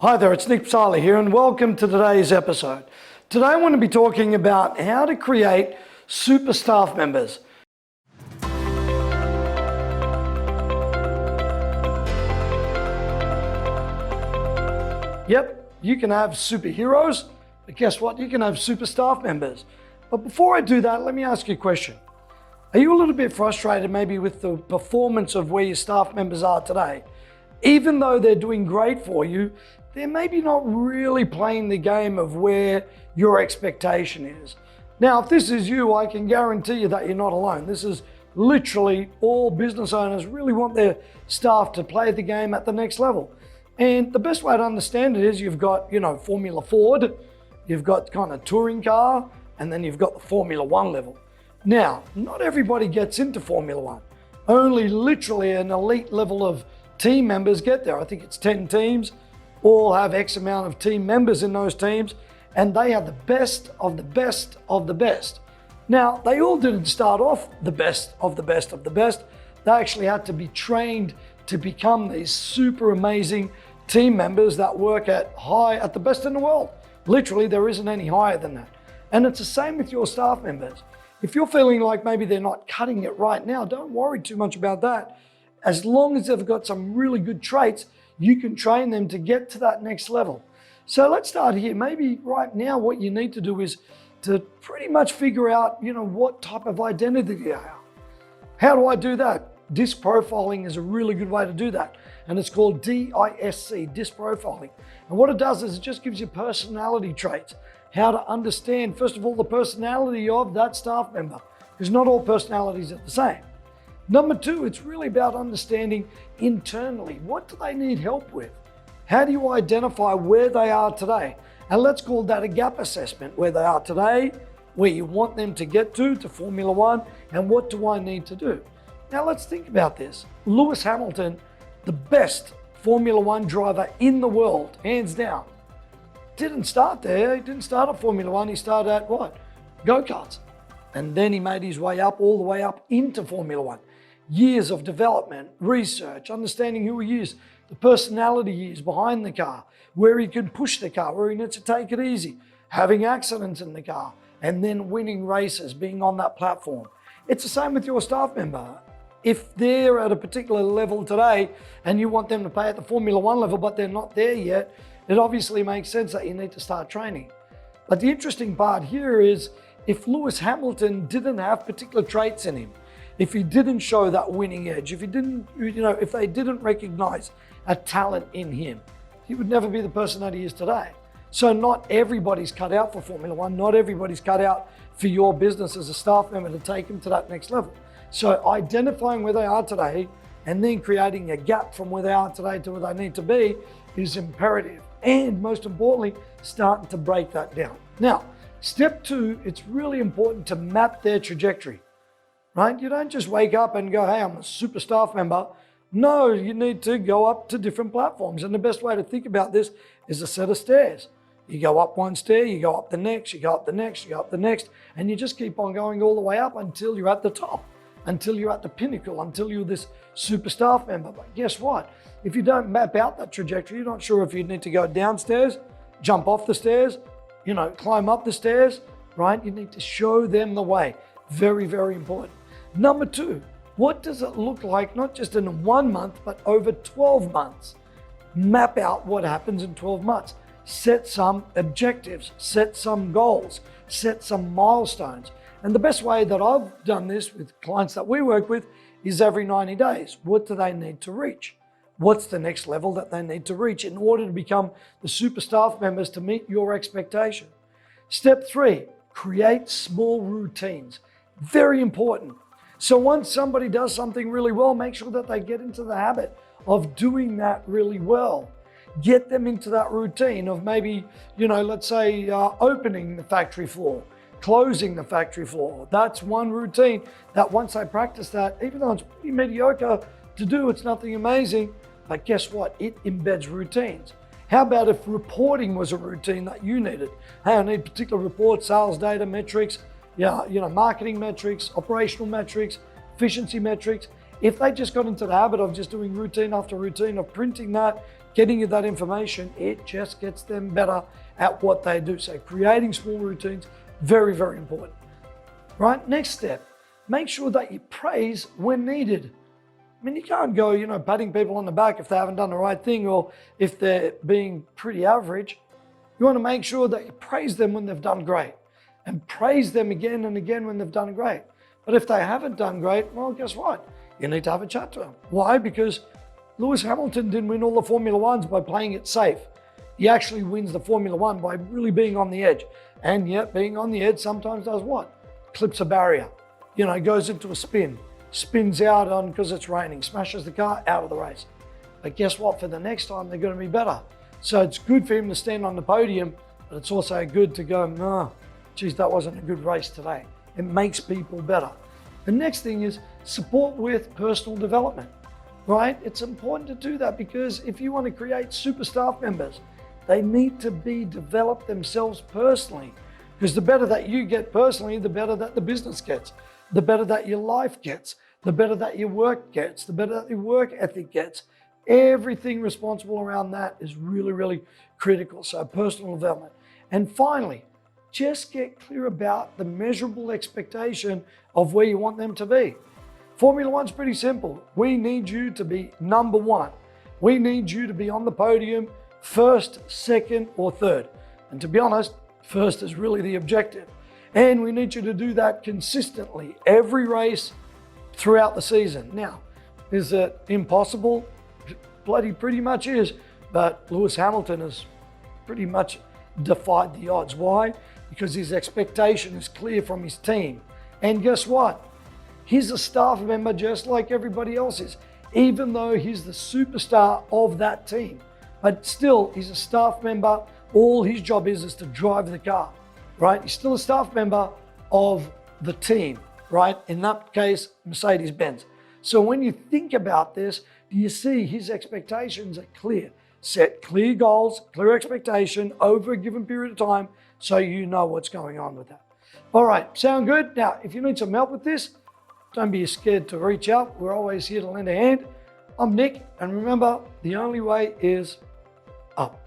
Hi there, it's Nick Psala here and welcome to today's episode. Today I want to be talking about how to create super staff members. Yep, you can have superheroes, but guess what? You can have super staff members. But before I do that, let me ask you a question. Are you a little bit frustrated maybe with the performance of where your staff members are today? Even though they're doing great for you, they're maybe not really playing the game of where your expectation is. Now, if this is you, I can guarantee you that you're not alone. This is literally all business owners really want their staff to play the game at the next level. And the best way to understand it is you've got, Formula Ford, you've got kind of touring car, and then you've got the Formula One level. Now, not everybody gets into Formula One. Only literally an elite level of team members get there. I think it's 10 teams, all have X amount of team members in those teams, and they are the best of the best of the best. Now, they all didn't start off the best of the best of the best. They actually had to be trained to become these super amazing team members that work at the best in the world. Literally, there isn't any higher than that. And it's the same with your staff members. If you're feeling like maybe they're not cutting it right now, don't worry too much about that. As long as they've got some really good traits, you can train them to get to that next level. So let's start here. Maybe right now what you need to do is to pretty much figure out, what type of identity you have. How do I do that? DISC profiling is a really good way to do that. And it's called DISC, DISC profiling. And what it does is it just gives you personality traits, how to understand, first of all, the personality of that staff member, because not all personalities are the same. Number two, it's really about understanding internally, what do they need help with? How do you identify where they are today? And let's call that a gap assessment, where they are today, where you want them to get to Formula One, and what do I need to do? Now let's think about this. Lewis Hamilton, the best Formula One driver in the world, hands down, didn't start there. He didn't start at Formula One, he started at what? Go-karts. And then he made his way up, all the way up into Formula One. Years of development, research, understanding who he is, the personality he is behind the car, where he can push the car, where he needs to take it easy, having accidents in the car, and then winning races, being on that platform. It's the same with your staff member. If they're at a particular level today and you want them to play at the Formula One level, but they're not there yet, it obviously makes sense that you need to start training. But the interesting part here is if Lewis Hamilton didn't have particular traits in him, if he didn't show that winning edge, if he didn't, if they didn't recognize a talent in him, he would never be the person that he is today. So not everybody's cut out for Formula One, not everybody's cut out for your business as a staff member to take them to that next level. So identifying where they are today and then creating a gap from where they are today to where they need to be is imperative. And most importantly, starting to break that down. Now, step two, it's really important to map their trajectory, right? You don't just wake up and go, hey, I'm a super staff member. No, you need to go up to different platforms. And the best way to think about this is a set of stairs. You go up one stair, you go up the next, you go up the next, you go up the next, and you just keep on going all the way up until you're at the top, until you're at the pinnacle, until you're this super staff member. But guess what? If you don't map out that trajectory, you're not sure if you need to go downstairs, jump off the stairs, climb up the stairs, right? You need to show them the way. Very, very important. Number two, what does it look like, not just in 1 month, but over 12 months? Map out what happens in 12 months. Set some objectives, set some goals, set some milestones. And the best way that I've done this with clients that we work with is every 90 days. What do they need to reach? What's the next level that they need to reach in order to become the super staff members to meet your expectation? Step three, create small routines. Very important. So once somebody does something really well, make sure that they get into the habit of doing that really well. Get them into that routine of maybe, let's say opening the factory floor, closing the factory floor. That's one routine that once they practice that, even though it's pretty mediocre to do, it's nothing amazing, but guess what? It embeds routines. How about if reporting was a routine that you needed? Hey, I need particular reports, sales data, metrics, marketing metrics, operational metrics, efficiency metrics. If they just got into the habit of just doing routine after routine of printing that, getting you that information, it just gets them better at what they do. So creating small routines, very, very important. Right, next step, make sure that you praise when needed. I mean, you can't go, patting people on the back if they haven't done the right thing or if they're being pretty average. You want to make sure that you praise them when they've done great and praise them again and again when they've done great. But if they haven't done great, well, guess what? You need to have a chat to them. Why? Because Lewis Hamilton didn't win all the Formula Ones by playing it safe. He actually wins the Formula One by really being on the edge. And yet being on the edge sometimes does what? Clips a barrier, goes into a spin, spins out on because it's raining, smashes the car, out of the race. But guess what? For the next time, they're going to be better. So it's good for him to stand on the podium, but it's also good to go, no, geez, that wasn't a good race today. It makes people better. The next thing is support with personal development, right? It's important to do that because if you want to create super staff members, they need to be developed themselves personally. Because the better that you get personally, the better that the business gets, the better that your life gets, the better that your work gets, the better that your work ethic gets. Everything responsible around that is really, really critical. So personal development. And finally, just get clear about the measurable expectation of where you want them to be. Formula One's pretty simple. We need you to be number one. We need you to be on the podium first, second, or third. And to be honest, first is really the objective. And we need you to do that consistently, every race throughout the season. Now, is it impossible? Bloody pretty much is. But Lewis Hamilton has pretty much defied the odds. Why? Because his expectation is clear from his team. And guess what? He's a staff member just like everybody else is, even though he's the superstar of that team. But still, he's a staff member. All his job is to drive the car, right? He's still a staff member of the team, right? In that case, Mercedes-Benz. So when you think about this, do you see his expectations are clear? Set clear goals, clear expectation over a given period of time so you know what's going on with that. All right, sound good? Now, if you need some help with this, don't be scared to reach out. We're always here to lend a hand. I'm Nick, and remember, the only way is up.